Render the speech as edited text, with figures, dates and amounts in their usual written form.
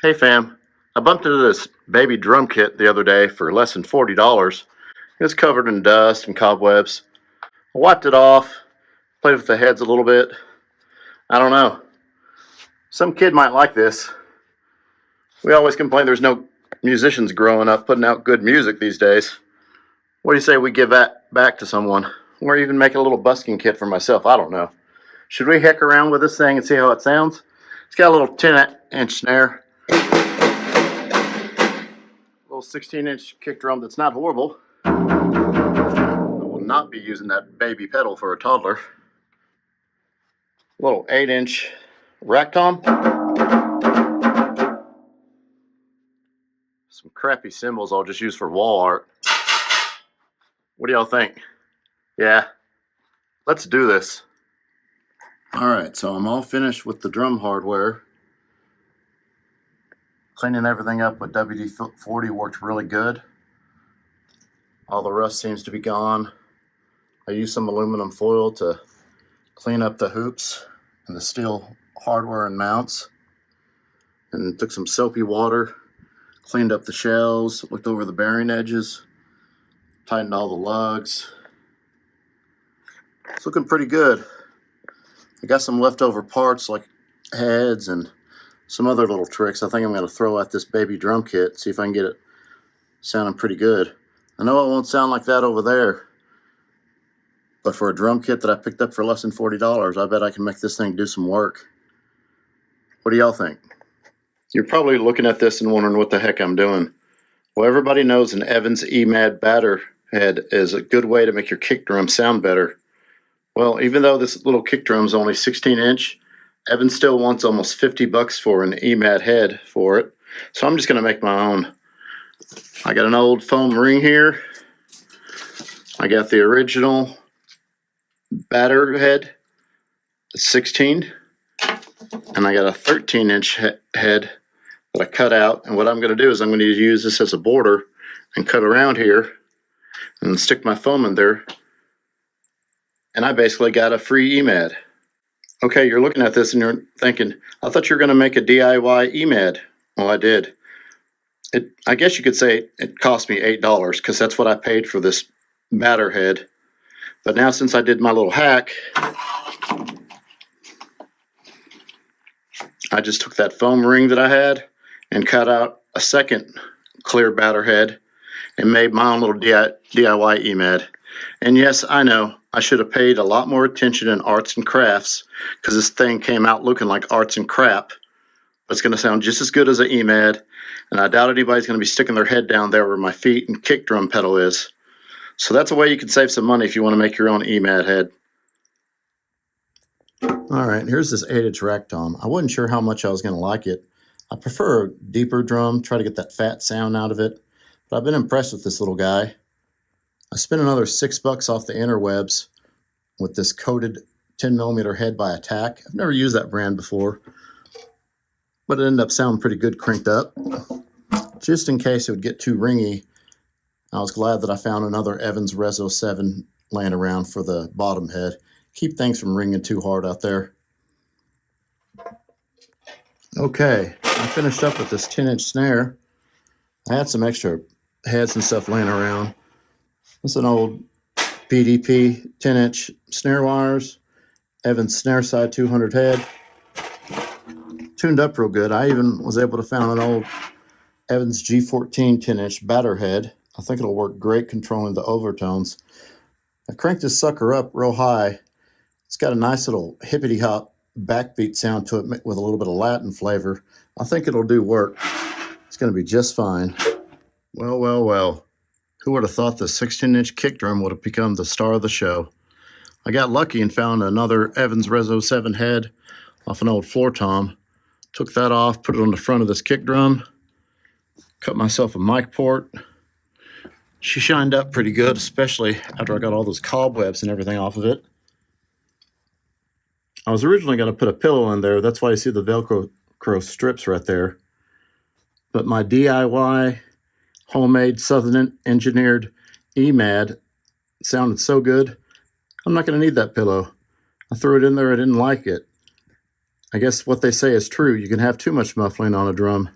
Hey fam, I bumped into this baby drum kit the other day for less than $40. It was covered in dust and cobwebs. I wiped it off, played with the heads a little bit. I don't know. Some kid might like this. We always complain there's no musicians growing up putting out good music these days. What do you say we give that back to someone? Or even make a little busking kit for myself? I don't know. Should we heck around with this thing and see how it sounds? It's got a little 10-inch snare, little 16-inch kick drum that's not horrible. I will not be using that baby pedal for a toddler. Little 8-inch rack tom. Some crappy cymbals I'll just use for wall art. What do y'all think? Yeah, let's do this. Alright, so I'm all finished with the drum hardware. Cleaning everything up with WD-40 worked really good. All the rust seems to be gone. I used some aluminum foil to clean up the hoops and the steel hardware and mounts. And took some soapy water, cleaned up the shells, looked over the bearing edges, tightened all the lugs. It's looking pretty good. I got some leftover parts like heads and some other little tricks I think I'm going to throw at this baby drum kit, see if I can get it sounding pretty good. I know it won't sound like that over there, but for a drum kit that I picked up for less than $40, I bet I can make this thing do some work. What do y'all think? You're probably looking at this and wondering what the heck I'm doing. Well, everybody knows an Evans EMAD batter head is a good way to make your kick drum sound better. Well, even though this little kick drum is only 16-inch, Evans still wants almost $50 for an EMAD head for it. So I'm just going to make my own. I got an old foam ring here. I got the original batter head, 16, and I got a 13-inch head that I cut out. And what I'm going to do is I'm going to use this as a border and cut around here and stick my foam in there. And I basically got a free EMAD. Okay, you're looking at this and you're thinking, I thought you were going to make a DIY EMAD. Well, I did. I guess you could say it cost me $8 because that's what I paid for this batter head. But now since I did my little hack, I just took that foam ring that I had and cut out a second clear batter head and made my own little DIY EMAD. And yes, I know, I should have paid a lot more attention in arts and crafts because this thing came out looking like arts and crap. But it's going to sound just as good as an EMAD, and I doubt anybody's going to be sticking their head down there where my feet and kick drum pedal is. So that's a way you can save some money if you want to make your own EMAD head. Alright, here's this 8-inch rack tom. I wasn't sure how much I was going to like it. I prefer a deeper drum, try to get that fat sound out of it. But I've been impressed with this little guy. I spent another $6 off the interwebs with this coated 10mm head by Attack. I've never used that brand before, but it ended up sounding pretty good cranked up. Just in case it would get too ringy, I was glad that I found another Evans Reso 7 laying around for the bottom head. Keep things from ringing too hard out there. Okay, I finished up with this 10-inch snare. I had some extra heads and stuff laying around. This is an old PDP 10-inch snare wires, Evans snare side 200 head. Tuned up real good. I even was able to find an old Evans G14 10-inch batter head. I think it'll work great controlling the overtones. I cranked this sucker up real high. It's got a nice little hippity-hop backbeat sound to it with a little bit of Latin flavor. I think it'll do work. It's going to be just fine. Well, well, well. Who would have thought the 16-inch kick drum would have become the star of the show? I got lucky and found another Evans Reso 7 head off an old floor tom. Took that off, put it on the front of this kick drum, cut myself a mic port. She shined up pretty good, especially after I got all those cobwebs and everything off of it. I was originally going to put a pillow in there. That's why you see the Velcro strips right there. But my DIY, homemade, Southern engineered EMAD sounded so good, I'm not going to need that pillow. I threw it in there, I didn't like it. I guess what they say is true. You can have too much muffling on a drum.